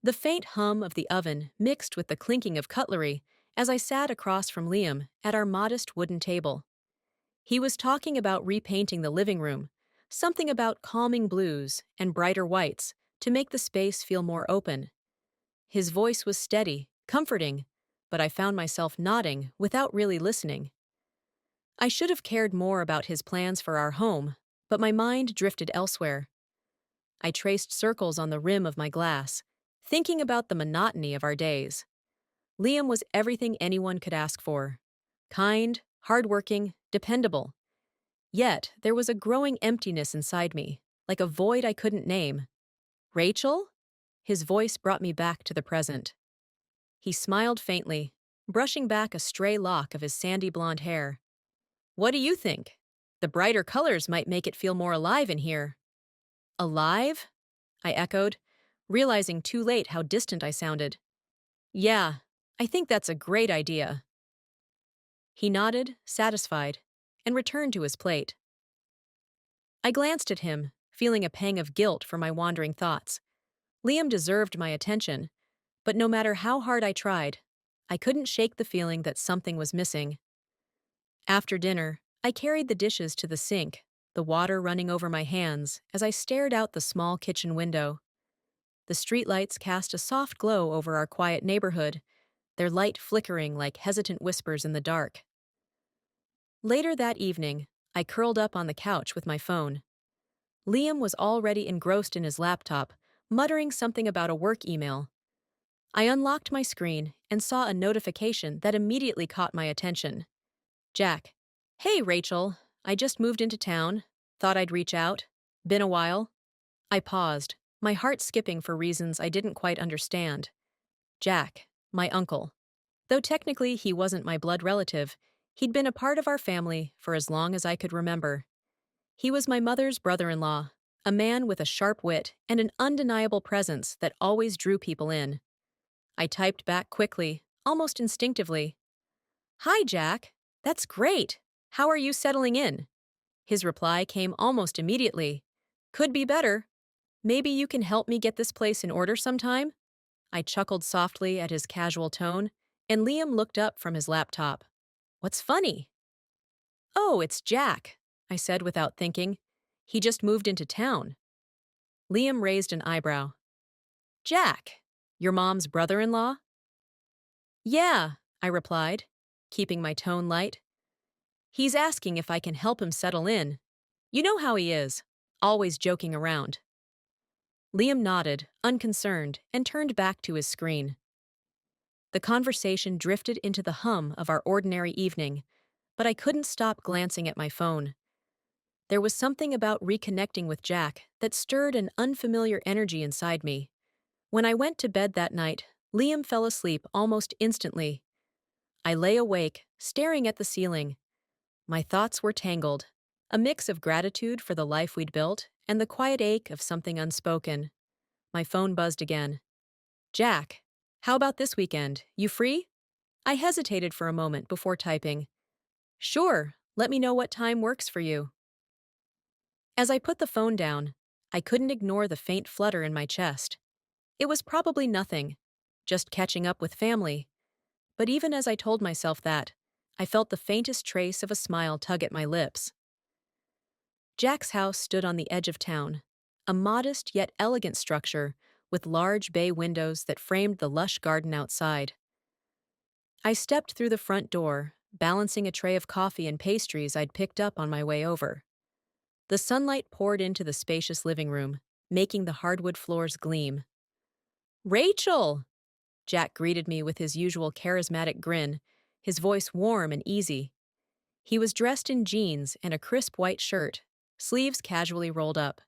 The faint hum of the oven mixed with the clinking of cutlery as I sat across from Liam at our modest wooden table. He was talking about repainting the living room, something about calming blues and brighter whites to make the space feel more open. His voice was steady, comforting, but I found myself nodding without really listening. I should have cared more about his plans for our home, but my mind drifted elsewhere. I traced circles on the rim of my glass, thinking about the monotony of our days. Liam was everything anyone could ask for. Kind, hardworking, dependable. Yet, there was a growing emptiness inside me, like a void I couldn't name. Rachel? His voice brought me back to the present. He smiled faintly, brushing back a stray lock of his sandy blonde hair. What do you think? The brighter colors might make it feel more alive in here. Alive? I echoed, realizing too late how distant I sounded. Yeah, I think that's a great idea. He nodded, satisfied, and returned to his plate. I glanced at him, feeling a pang of guilt for my wandering thoughts. Liam deserved my attention, but no matter how hard I tried, I couldn't shake the feeling that something was missing. After dinner, I carried the dishes to the sink, the water running over my hands as I stared out the small kitchen window. The streetlights cast a soft glow over our quiet neighborhood, their light flickering like hesitant whispers in the dark. Later that evening, I curled up on the couch with my phone. Liam was already engrossed in his laptop, muttering something about a work email. I unlocked my screen and saw a notification that immediately caught my attention. Jack. Hey, Rachel. I just moved into town. Thought I'd reach out. Been a while. I paused, my heart skipping for reasons I didn't quite understand. Jack, my uncle. Though technically he wasn't my blood relative, he'd been a part of our family for as long as I could remember. He was my mother's brother-in-law, a man with a sharp wit and an undeniable presence that always drew people in. I typed back quickly, almost instinctively. Hi, Jack. That's great. How are you settling in? His reply came almost immediately. Could be better. Maybe you can help me get this place in order sometime? I chuckled softly at his casual tone, and Liam looked up from his laptop. What's funny? Oh, it's Jack, I said without thinking. He just moved into town. Liam raised an eyebrow. Jack, your mom's brother-in-law? Yeah, I replied, keeping my tone light. He's asking if I can help him settle in. You know how he is, always joking around. Liam nodded, unconcerned, and turned back to his screen. The conversation drifted into the hum of our ordinary evening, but I couldn't stop glancing at my phone. There was something about reconnecting with Jack that stirred an unfamiliar energy inside me. When I went to bed that night, Liam fell asleep almost instantly. I lay awake, staring at the ceiling. My thoughts were tangled, a mix of gratitude for the life we'd built and the quiet ache of something unspoken. My phone buzzed again. Jack, how about this weekend? You free? I hesitated for a moment before typing. Sure, let me know what time works for you. As I put the phone down, I couldn't ignore the faint flutter in my chest. It was probably nothing, just catching up with family. But even as I told myself that, I felt the faintest trace of a smile tug at my lips. Jack's house stood on the edge of town, a modest yet elegant structure with large bay windows that framed the lush garden outside. I stepped through the front door, balancing a tray of coffee and pastries I'd picked up on my way over. The sunlight poured into the spacious living room, making the hardwood floors gleam. Rachel! Jack greeted me with his usual charismatic grin, his voice warm and easy. He was dressed in jeans and a crisp white shirt, sleeves casually rolled up.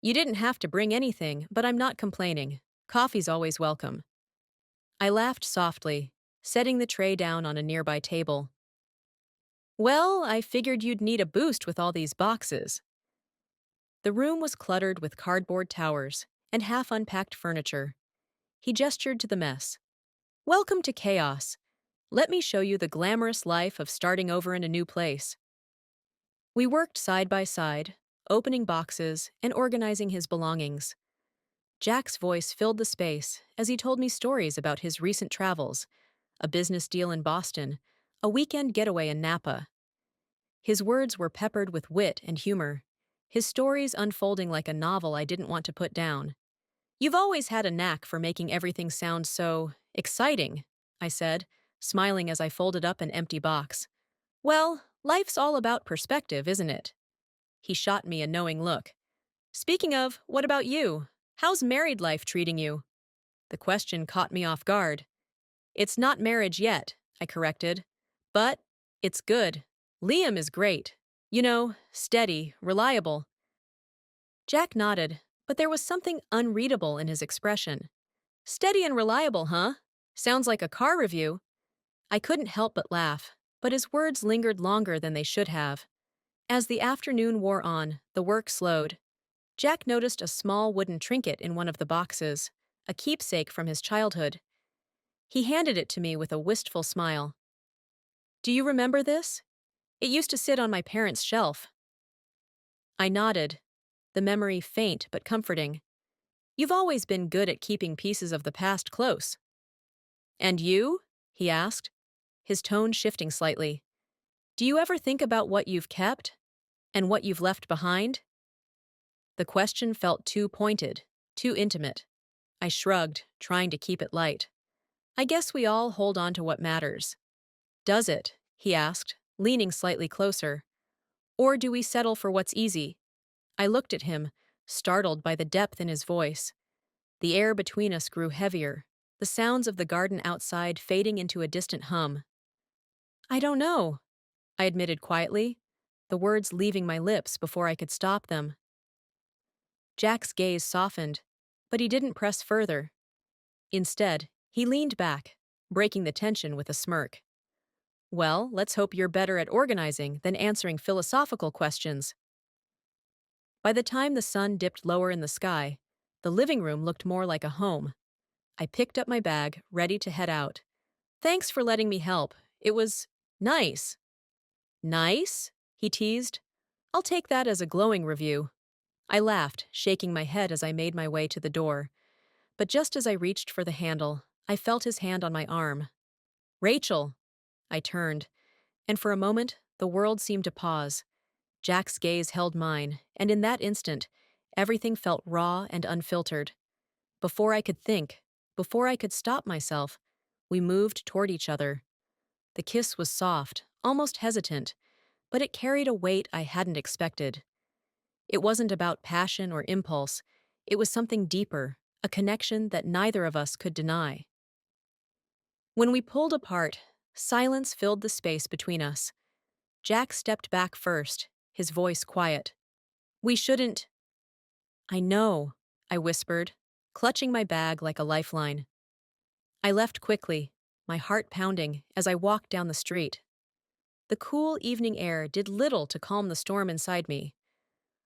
You didn't have to bring anything, but I'm not complaining. Coffee's always welcome. I laughed softly, setting the tray down on a nearby table. Well, I figured you'd need a boost with all these boxes. The room was cluttered with cardboard towers and half-unpacked furniture. He gestured to the mess. Welcome to chaos. Let me show you the glamorous life of starting over in a new place. We worked side by side, opening boxes and organizing his belongings. Jack's voice filled the space as he told me stories about his recent travels, a business deal in Boston, a weekend getaway in Napa. His words were peppered with wit and humor, his stories unfolding like a novel I didn't want to put down. "You've always had a knack for making everything sound so exciting," I said, smiling as I folded up an empty box. "Well, life's all about perspective, isn't it?" He shot me a knowing look. "Speaking of, what about you? How's married life treating you?" The question caught me off guard. "It's not marriage yet," I corrected. "But it's good. Liam is great. You know, steady, reliable." Jack nodded, but there was something unreadable in his expression. "Steady and reliable, huh? Sounds like a car review." I couldn't help but laugh, but his words lingered longer than they should have. As the afternoon wore on, the work slowed. Jack noticed a small wooden trinket in one of the boxes, a keepsake from his childhood. He handed it to me with a wistful smile. "Do you remember this? It used to sit on my parents' shelf." I nodded, the memory faint but comforting. "You've always been good at keeping pieces of the past close." "And you?" he asked, his tone shifting slightly. "Do you ever think about what you've kept? And what you've left behind?" The question felt too pointed, too intimate. I shrugged, trying to keep it light. "I guess we all hold on to what matters." "Does it?" he asked, leaning slightly closer. "Or do we settle for what's easy?" I looked at him, startled by the depth in his voice. The air between us grew heavier, the sounds of the garden outside fading into a distant hum. "I don't know," I admitted quietly, the words leaving my lips before I could stop them. Jack's gaze softened, but he didn't press further. Instead, he leaned back, breaking the tension with a smirk. "Well, let's hope you're better at organizing than answering philosophical questions." By the time the sun dipped lower in the sky, the living room looked more like a home. I picked up my bag, ready to head out. "Thanks for letting me help. It was nice." "Nice?" he teased. "I'll take that as a glowing review." I laughed, shaking my head as I made my way to the door. But just as I reached for the handle, I felt his hand on my arm. "Rachel!" I turned, and for a moment, the world seemed to pause. Jack's gaze held mine, and in that instant, everything felt raw and unfiltered. Before I could think, before I could stop myself, we moved toward each other. The kiss was soft, almost hesitant, but it carried a weight I hadn't expected. It wasn't about passion or impulse, it was something deeper, a connection that neither of us could deny. When we pulled apart, silence filled the space between us. Jack stepped back first, his voice quiet. "We shouldn't—" "I know," I whispered, clutching my bag like a lifeline. I left quickly, my heart pounding as I walked down the street. The cool evening air did little to calm the storm inside me.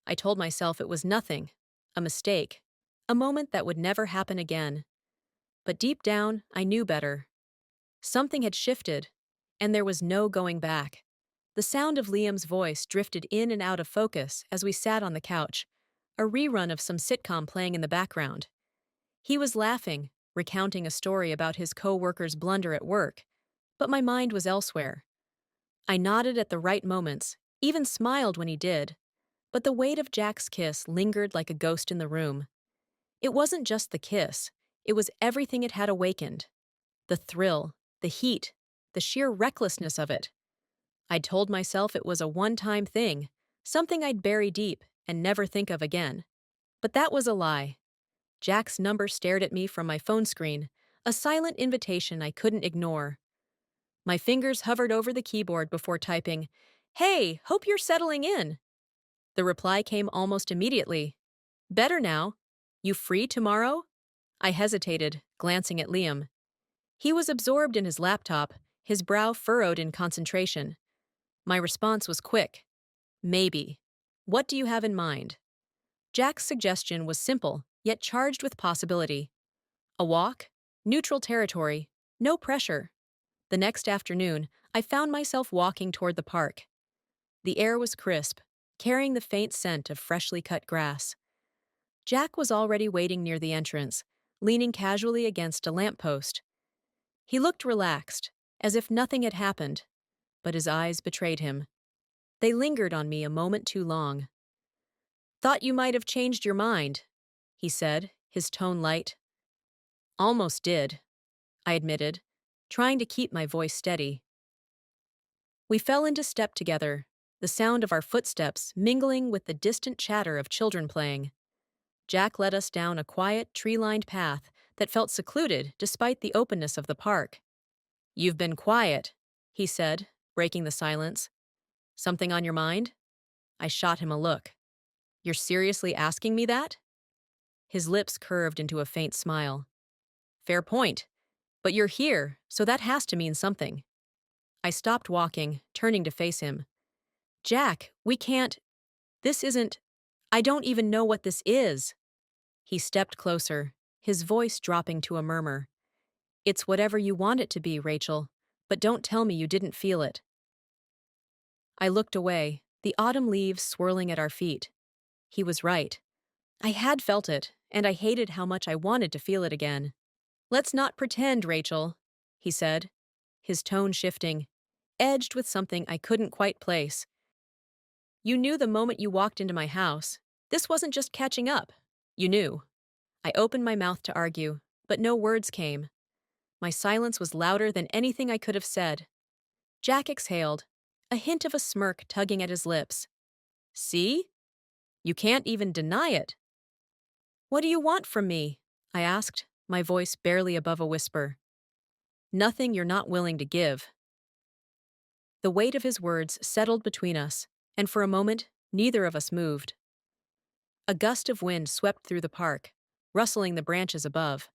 I told myself it was nothing, a mistake, a moment that would never happen again. But deep down, I knew better. Something had shifted, and there was no going back. The sound of Liam's voice drifted in and out of focus as we sat on the couch, a rerun of some sitcom playing in the background. He was laughing, recounting a story about his co-worker's blunder at work, but my mind was elsewhere. I nodded at the right moments, even smiled when he did, but the weight of Jack's kiss lingered like a ghost in the room. It wasn't just the kiss, it was everything it had awakened. The thrill, the heat, the sheer recklessness of it. I'd told myself it was a one-time thing, something I'd bury deep and never think of again. But that was a lie. Jack's number stared at me from my phone screen, a silent invitation I couldn't ignore. My fingers hovered over the keyboard before typing, "Hey, hope you're settling in." The reply came almost immediately. "Better now. You free tomorrow?" I hesitated, glancing at Liam. He was absorbed in his laptop, his brow furrowed in concentration. My response was quick. "Maybe. What do you have in mind?" Jack's suggestion was simple, yet charged with possibility. A walk, neutral territory, no pressure. The next afternoon, I found myself walking toward the park. The air was crisp, carrying the faint scent of freshly cut grass. Jack was already waiting near the entrance, leaning casually against a lamppost. He looked relaxed, as if nothing had happened, but his eyes betrayed him. They lingered on me a moment too long. "Thought you might have changed your mind," he said, his tone light. "Almost did," I admitted, trying to keep my voice steady. We fell into step together, the sound of our footsteps mingling with the distant chatter of children playing. Jack led us down a quiet, tree-lined path that felt secluded despite the openness of the park. "You've been quiet," he said, breaking the silence. "Something on your mind?" I shot him a look. "You're seriously asking me that?" His lips curved into a faint smile. "Fair point. But you're here, so that has to mean something." I stopped walking, turning to face him. "Jack, we can't. This isn't. I don't even know what this is." He stepped closer, his voice dropping to a murmur. "It's whatever you want it to be, Rachel, but don't tell me you didn't feel it." I looked away, the autumn leaves swirling at our feet. He was right. I had felt it, and I hated how much I wanted to feel it again. "Let's not pretend, Rachel," he said, his tone shifting, edged with something I couldn't quite place. "You knew the moment you walked into my house. This wasn't just catching up. You knew." I opened my mouth to argue, but no words came. My silence was louder than anything I could have said. Jack exhaled, a hint of a smirk tugging at his lips. "See? You can't even deny it." "What do you want from me?" I asked, my voice barely above a whisper. "Nothing you're not willing to give." The weight of his words settled between us, and for a moment, neither of us moved. A gust of wind swept through the park, rustling the branches above.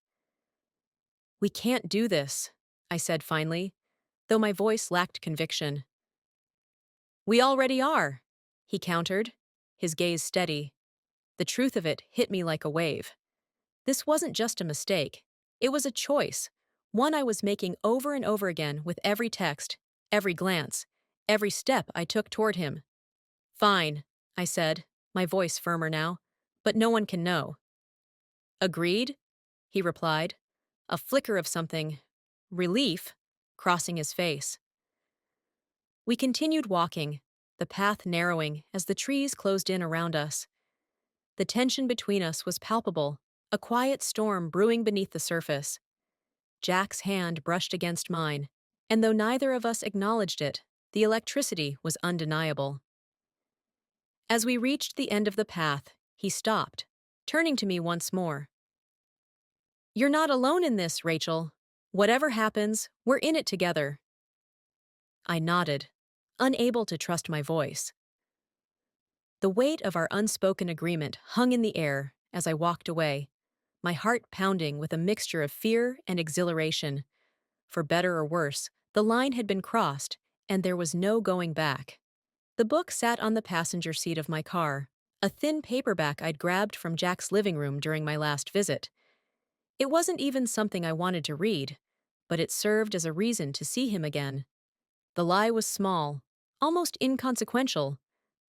"We can't do this," I said finally, though my voice lacked conviction. "We already are," he countered, his gaze steady. The truth of it hit me like a wave. This wasn't just a mistake. It was a choice, one I was making over and over again with every text, every glance, every step I took toward him. "Fine," I said, my voice firmer now, "but no one can know." "Agreed?" he replied, a flicker of something, relief, crossing his face. We continued walking, the path narrowing as the trees closed in around us. The tension between us was palpable, a quiet storm brewing beneath the surface. Jack's hand brushed against mine, and though neither of us acknowledged it, the electricity was undeniable. As we reached the end of the path, he stopped, turning to me once more. "You're not alone in this, Rachel. Whatever happens, we're in it together." I nodded, unable to trust my voice. The weight of our unspoken agreement hung in the air as I walked away, my heart pounding with a mixture of fear and exhilaration. For better or worse, the line had been crossed, and there was no going back. The book sat on the passenger seat of my car, a thin paperback I'd grabbed from Jack's living room during my last visit. It wasn't even something I wanted to read, but it served as a reason to see him again. The lie was small, almost inconsequential,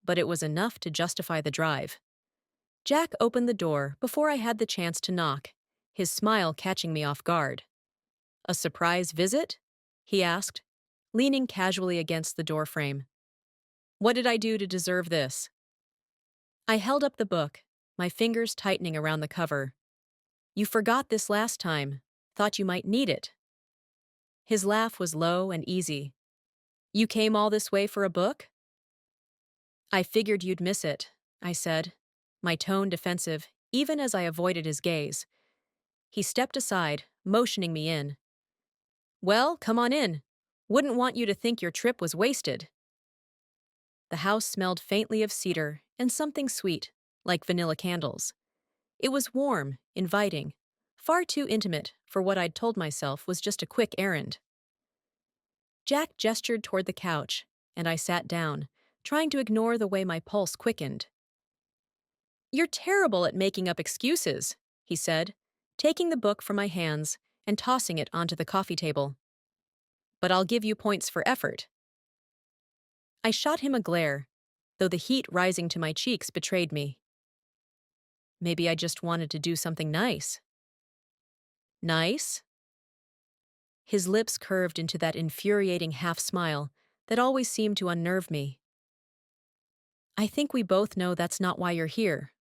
but it was enough to justify the drive. Jack opened the door before I had the chance to knock, his smile catching me off guard. "A surprise visit?" he asked, leaning casually against the doorframe. "What did I do to deserve this?" I held up the book, my fingers tightening around the cover. "You forgot this last time. Thought you might need it." His laugh was low and easy. "You came all this way for a book?" "I figured you'd miss it," I said, my tone defensive, even as I avoided his gaze. He stepped aside, motioning me in. "Well, come on in. Wouldn't want you to think your trip was wasted." The house smelled faintly of cedar and something sweet, like vanilla candles. It was warm, inviting, far too intimate for what I'd told myself was just a quick errand. Jack gestured toward the couch, and I sat down, trying to ignore the way my pulse quickened. "You're terrible at making up excuses," he said, taking the book from my hands and tossing it onto the coffee table. "But I'll give you points for effort." I shot him a glare, though the heat rising to my cheeks betrayed me. Maybe I just wanted to do something nice. Nice? His lips curved into that infuriating half smile that always seemed to unnerve me. I think we both know that's not why you're here.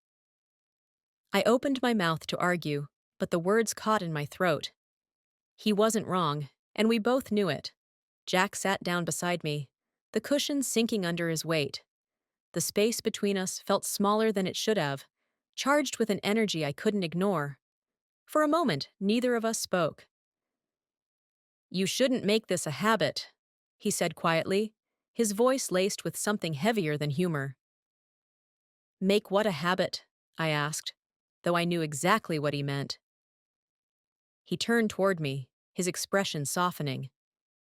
I opened my mouth to argue, but the words caught in my throat. He wasn't wrong, and we both knew it. Jack sat down beside me, the cushion sinking under his weight. The space between us felt smaller than it should have, charged with an energy I couldn't ignore. For a moment, neither of us spoke. You shouldn't make this a habit, he said quietly, his voice laced with something heavier than humor. Make what a habit? I asked, though I knew exactly what he meant. He turned toward me, his expression softening.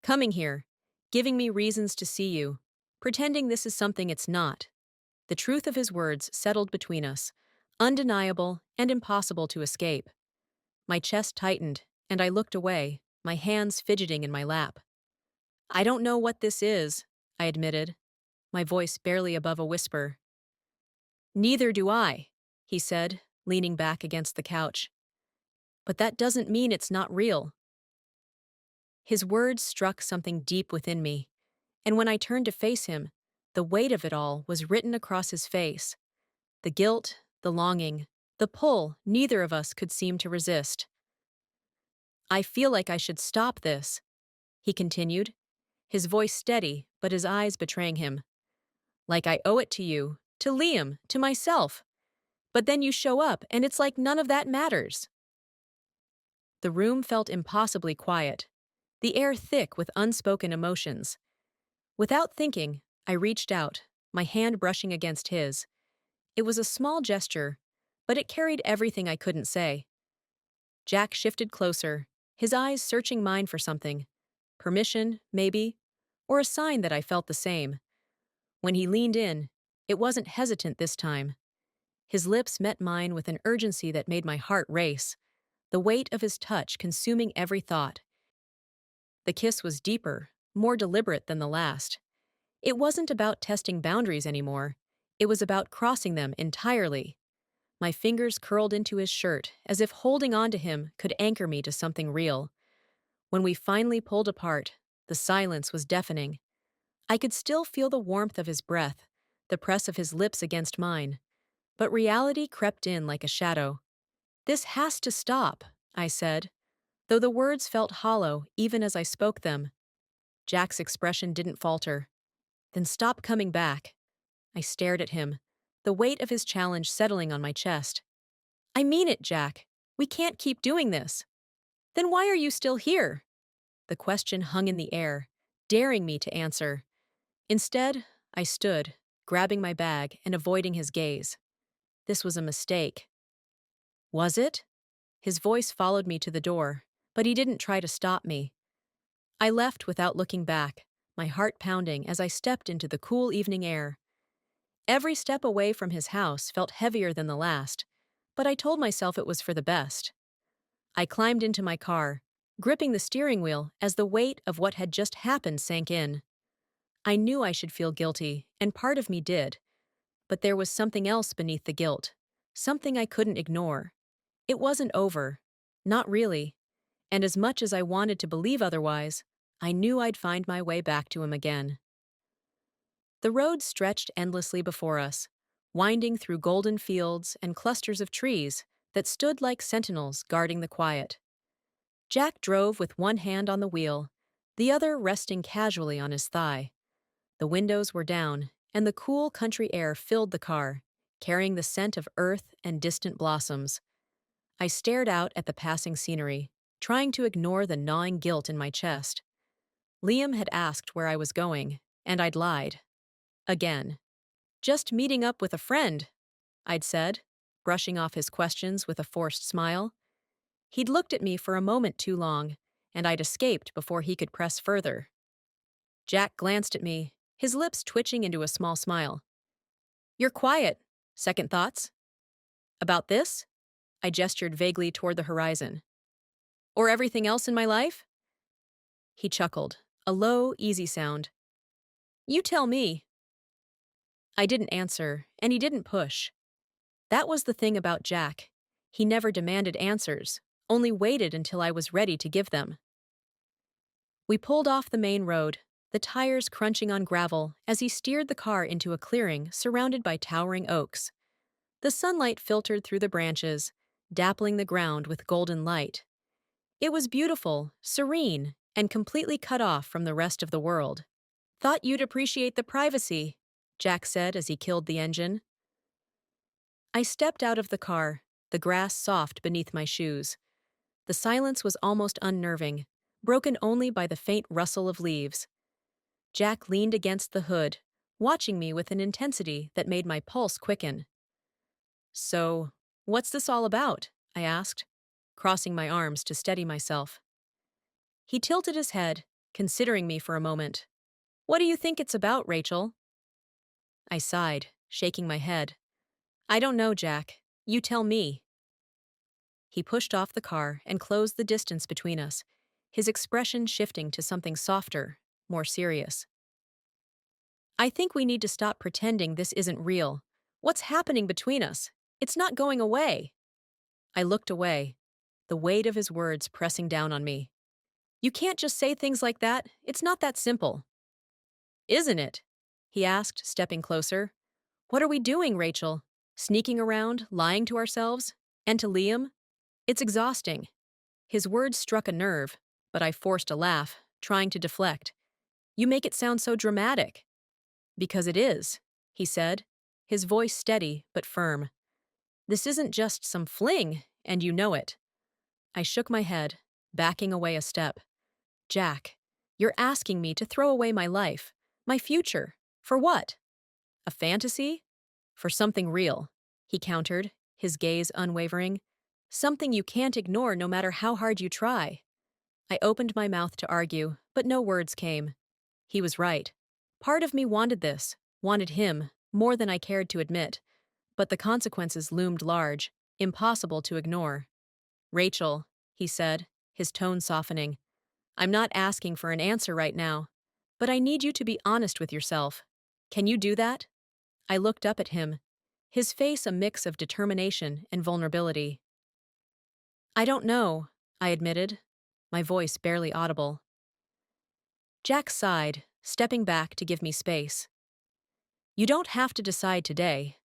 Coming here, giving me reasons to see you, pretending this is something it's not. The truth of his words settled between us, undeniable and impossible to escape. My chest tightened, and I looked away, my hands fidgeting in my lap. I don't know what this is, I admitted, my voice barely above a whisper. Neither do I, he said, leaning back against the couch. But that doesn't mean it's not real. His words struck something deep within me, and when I turned to face him, the weight of it all was written across his face. The guilt, the longing, the pull neither of us could seem to resist. I feel like I should stop this, he continued, his voice steady but his eyes betraying him. Like I owe it to you, to Liam, to myself. But then you show up and it's like none of that matters. The room felt impossibly quiet, the air thick with unspoken emotions. Without thinking, I reached out, my hand brushing against his. It was a small gesture, but it carried everything I couldn't say. Jack shifted closer, his eyes searching mine for something. Permission, maybe, or a sign that I felt the same. When he leaned in, it wasn't hesitant this time. His lips met mine with an urgency that made my heart race, the weight of his touch consuming every thought. The kiss was deeper, more deliberate than the last. It wasn't about testing boundaries anymore. It was about crossing them entirely. My fingers curled into his shirt, as if holding on to him could anchor me to something real. When we finally pulled apart, the silence was deafening. I could still feel the warmth of his breath, the press of his lips against mine. But reality crept in like a shadow. This has to stop, I said, though the words felt hollow even as I spoke them. Jack's expression didn't falter. Then stop coming back. I stared at him, the weight of his challenge settling on my chest. I mean it, Jack. We can't keep doing this. Then why are you still here? The question hung in the air, daring me to answer. Instead, I stood, grabbing my bag and avoiding his gaze. This was a mistake. Was it? His voice followed me to the door, but he didn't try to stop me. I left without looking back, my heart pounding as I stepped into the cool evening air. Every step away from his house felt heavier than the last, but I told myself it was for the best. I climbed into my car, gripping the steering wheel as the weight of what had just happened sank in. I knew I should feel guilty, and part of me did. But there was something else beneath the guilt, something I couldn't ignore. It wasn't over. Not really. And as much as I wanted to believe otherwise, I knew I'd find my way back to him again. The road stretched endlessly before us, winding through golden fields and clusters of trees that stood like sentinels guarding the quiet. Jack drove with one hand on the wheel, the other resting casually on his thigh. The windows were down, and the cool country air filled the car, carrying the scent of earth and distant blossoms. I stared out at the passing scenery, trying to ignore the gnawing guilt in my chest. Liam had asked where I was going, and I'd lied. Again. Just meeting up with a friend, I'd said, brushing off his questions with a forced smile. He'd looked at me for a moment too long, and I'd escaped before he could press further. Jack glanced at me, his lips twitching into a small smile. You're quiet. Second thoughts? About this? I gestured vaguely toward the horizon. Or everything else in my life? He chuckled, a low, easy sound. You tell me. I didn't answer, and he didn't push. That was the thing about Jack. He never demanded answers, only waited until I was ready to give them. We pulled off the main road, the tires crunching on gravel as he steered the car into a clearing surrounded by towering oaks. The sunlight filtered through the branches, dappling the ground with golden light. It was beautiful, serene, and completely cut off from the rest of the world. Thought you'd appreciate the privacy, Jack said as he killed the engine. I stepped out of the car, the grass soft beneath my shoes. The silence was almost unnerving, broken only by the faint rustle of leaves. Jack leaned against the hood, watching me with an intensity that made my pulse quicken. So, what's this all about? I asked, crossing my arms to steady myself. He tilted his head, considering me for a moment. What do you think it's about, Rachel? I sighed, shaking my head. I don't know, Jack. You tell me. He pushed off the car and closed the distance between us, his expression shifting to something softer, more serious. I think we need to stop pretending this isn't real. What's happening between us? It's not going away. I looked away, the weight of his words pressing down on me. You can't just say things like that. It's not that simple. Isn't it? He asked, stepping closer. What are we doing, Rachel? Sneaking around, lying to ourselves? And to Liam? It's exhausting. His words struck a nerve, but I forced a laugh, trying to deflect. You make it sound so dramatic. Because it is, he said, his voice steady but firm. This isn't just some fling, and you know it. I shook my head, backing away a step. Jack, you're asking me to throw away my life, my future. For what? A fantasy? For something real, he countered, his gaze unwavering. Something you can't ignore no matter how hard you try. I opened my mouth to argue, but no words came. He was right. Part of me wanted this, wanted him, more than I cared to admit. But the consequences loomed large, impossible to ignore. Rachel, he said, his tone softening, I'm not asking for an answer right now, but I need you to be honest with yourself. Can you do that? I looked up at him, his face a mix of determination and vulnerability. I don't know, I admitted, my voice barely audible. Jack sighed, stepping back to give me space. You don't have to decide today,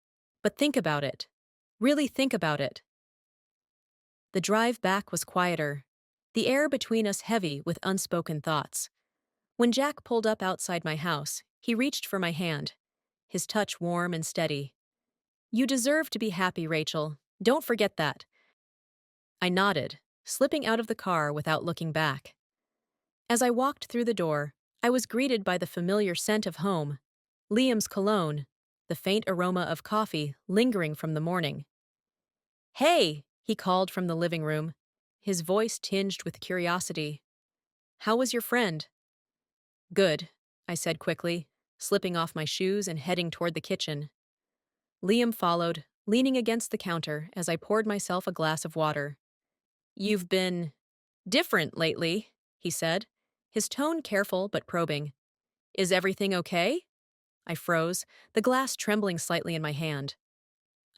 but think about it. Really think about it. The drive back was quieter, the air between us heavy with unspoken thoughts. When Jack pulled up outside my house, he reached for my hand, his touch warm and steady. You deserve to be happy, Rachel. Don't forget that. I nodded, slipping out of the car without looking back. As I walked through the door, I was greeted by the familiar scent of home, Liam's cologne, the faint aroma of coffee lingering from the morning. Hey, he called from the living room, his voice tinged with curiosity. How was your friend? Good, I said quickly, slipping off my shoes and heading toward the kitchen. Liam followed, leaning against the counter as I poured myself a glass of water. You've been different lately, he said, his tone careful but probing. Is everything okay? I froze, the glass trembling slightly in my hand.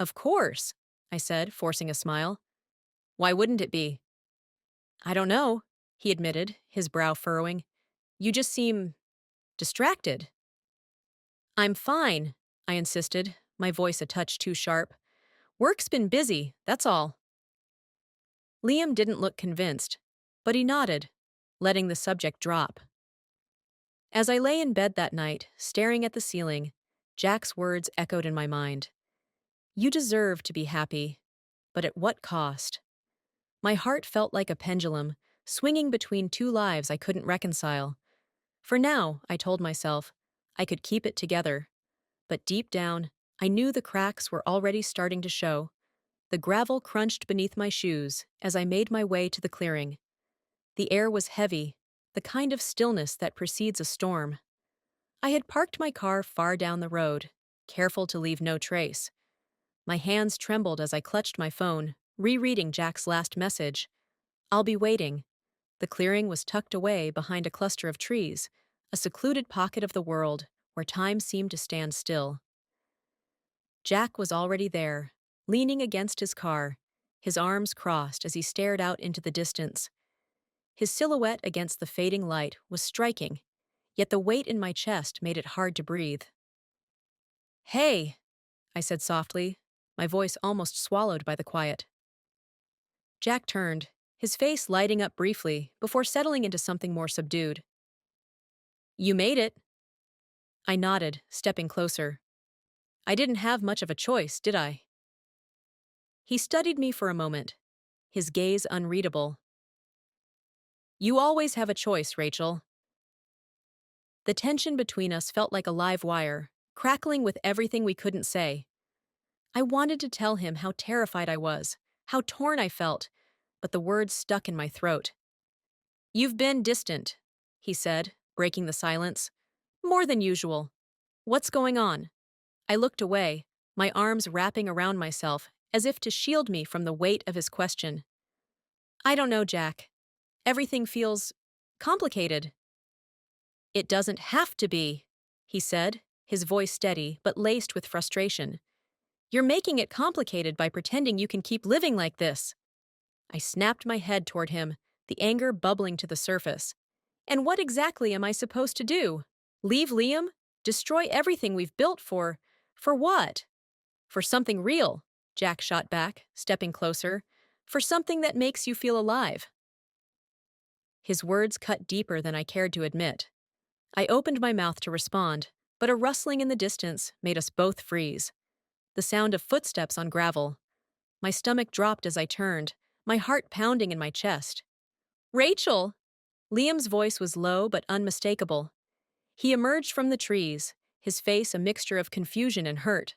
Of course, I said, forcing a smile. Why wouldn't it be? I don't know, he admitted, his brow furrowing. You just seem distracted. I'm fine, I insisted, my voice a touch too sharp. Work's been busy, that's all. Liam didn't look convinced, but he nodded, letting the subject drop. As I lay in bed that night, staring at the ceiling, Jack's words echoed in my mind. You deserve to be happy, but at what cost? My heart felt like a pendulum, swinging between two lives I couldn't reconcile. For now, I told myself, I could keep it together. But deep down, I knew the cracks were already starting to show. The gravel crunched beneath my shoes as I made my way to the clearing. The air was heavy, the kind of stillness that precedes a storm. I had parked my car far down the road, careful to leave no trace. My hands trembled as I clutched my phone, rereading Jack's last message. I'll be waiting. The clearing was tucked away behind a cluster of trees, a secluded pocket of the world where time seemed to stand still. Jack was already there, leaning against his car, his arms crossed as he stared out into the distance. His silhouette against the fading light was striking, yet the weight in my chest made it hard to breathe. "Hey," I said softly, my voice almost swallowed by the quiet. Jack turned, his face lighting up briefly before settling into something more subdued. "You made it." I nodded, stepping closer. "I didn't have much of a choice, did I?" He studied me for a moment, his gaze unreadable. "You always have a choice, Rachel." The tension between us felt like a live wire, crackling with everything we couldn't say. I wanted to tell him how terrified I was, how torn I felt, but the words stuck in my throat. "You've been distant," he said, breaking the silence. "More than usual. What's going on?" I looked away, my arms wrapping around myself as if to shield me from the weight of his question. "I don't know, Jack. Everything feels complicated." "It doesn't have to be," he said, his voice steady but laced with frustration. "You're making it complicated by pretending you can keep living like this." I snapped my head toward him, the anger bubbling to the surface. "And what exactly am I supposed to do? Leave Liam? Destroy everything we've built for? For what?" "For something real," Jack shot back, stepping closer. "For something that makes you feel alive." His words cut deeper than I cared to admit. I opened my mouth to respond, but a rustling in the distance made us both freeze. The sound of footsteps on gravel. My stomach dropped as I turned, my heart pounding in my chest. "Rachel!" Liam's voice was low but unmistakable. He emerged from the trees, his face a mixture of confusion and hurt.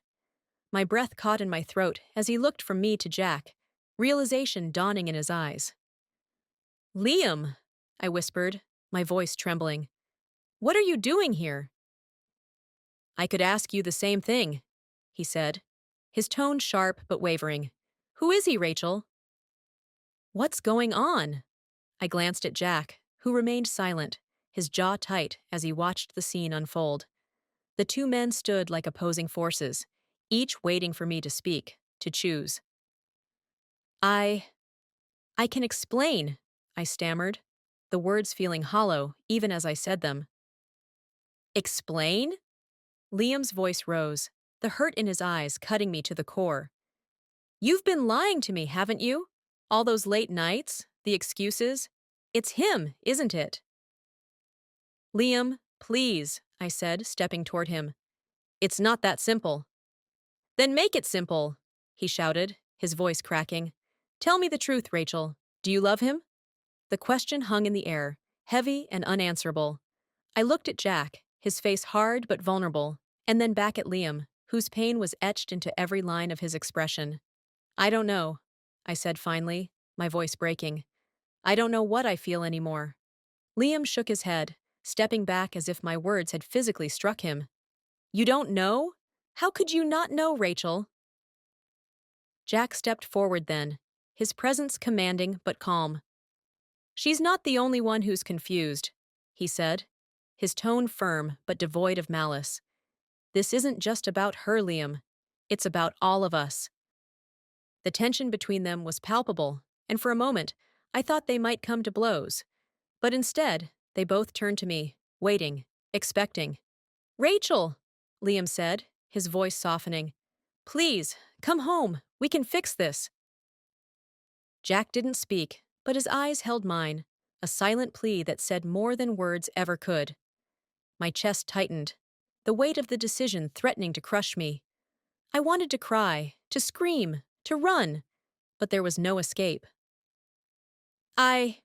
My breath caught in my throat as he looked from me to Jack, realization dawning in his eyes. "Liam!" I whispered, my voice trembling. "What are you doing here?" "I could ask you the same thing," he said, his tone sharp but wavering. "Who is he, Rachel?" "What's going on?" I glanced at Jack, who remained silent, his jaw tight as he watched the scene unfold. The two men stood like opposing forces, each waiting for me to speak, to choose. I can explain," I stammered, the words feeling hollow even as I said them. "Explain?" Liam's voice rose, the hurt in his eyes cutting me to the core. "You've been lying to me, haven't you? All those late nights, the excuses. It's him, isn't it?" "Liam, please," I said, stepping toward him. "It's not that simple." "Then make it simple," he shouted, his voice cracking. "Tell me the truth, Rachel. Do you love him?" The question hung in the air, heavy and unanswerable. I looked at Jack, his face hard but vulnerable, and then back at Liam, whose pain was etched into every line of his expression. "I don't know," I said finally, my voice breaking. "I don't know what I feel anymore." Liam shook his head, stepping back as if my words had physically struck him. "You don't know? How could you not know, Rachel?" Jack stepped forward then, his presence commanding but calm. "She's not the only one who's confused," he said, his tone firm but devoid of malice. "This isn't just about her, Liam. It's about all of us." The tension between them was palpable, and for a moment, I thought they might come to blows. But instead, they both turned to me, waiting, expecting. "Rachel," Liam said, his voice softening. "Please, come home. We can fix this." Jack didn't speak, but his eyes held mine, a silent plea that said more than words ever could. My chest tightened, the weight of the decision threatening to crush me. I wanted to cry, to scream, to run, but there was no escape. I...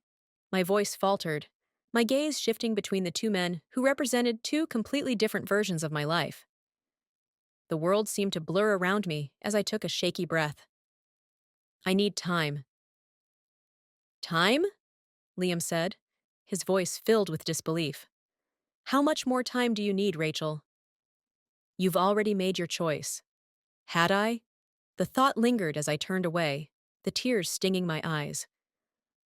My voice faltered, my gaze shifting between the two men who represented two completely different versions of my life. The world seemed to blur around me as I took a shaky breath. "I need time." "Time?" Liam said, his voice filled with disbelief. "How much more time do you need, Rachel?" "You've already made your choice." Had I? The thought lingered as I turned away, the tears stinging my eyes.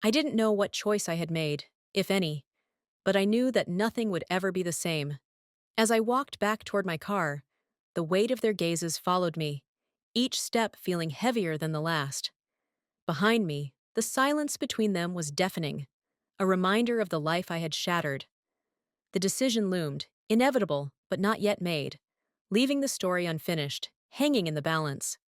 I didn't know what choice I had made, if any, but I knew that nothing would ever be the same. As I walked back toward my car, the weight of their gazes followed me, each step feeling heavier than the last. Behind me, the silence between them was deafening, a reminder of the life I had shattered. The decision loomed, inevitable but not yet made, leaving the story unfinished, hanging in the balance.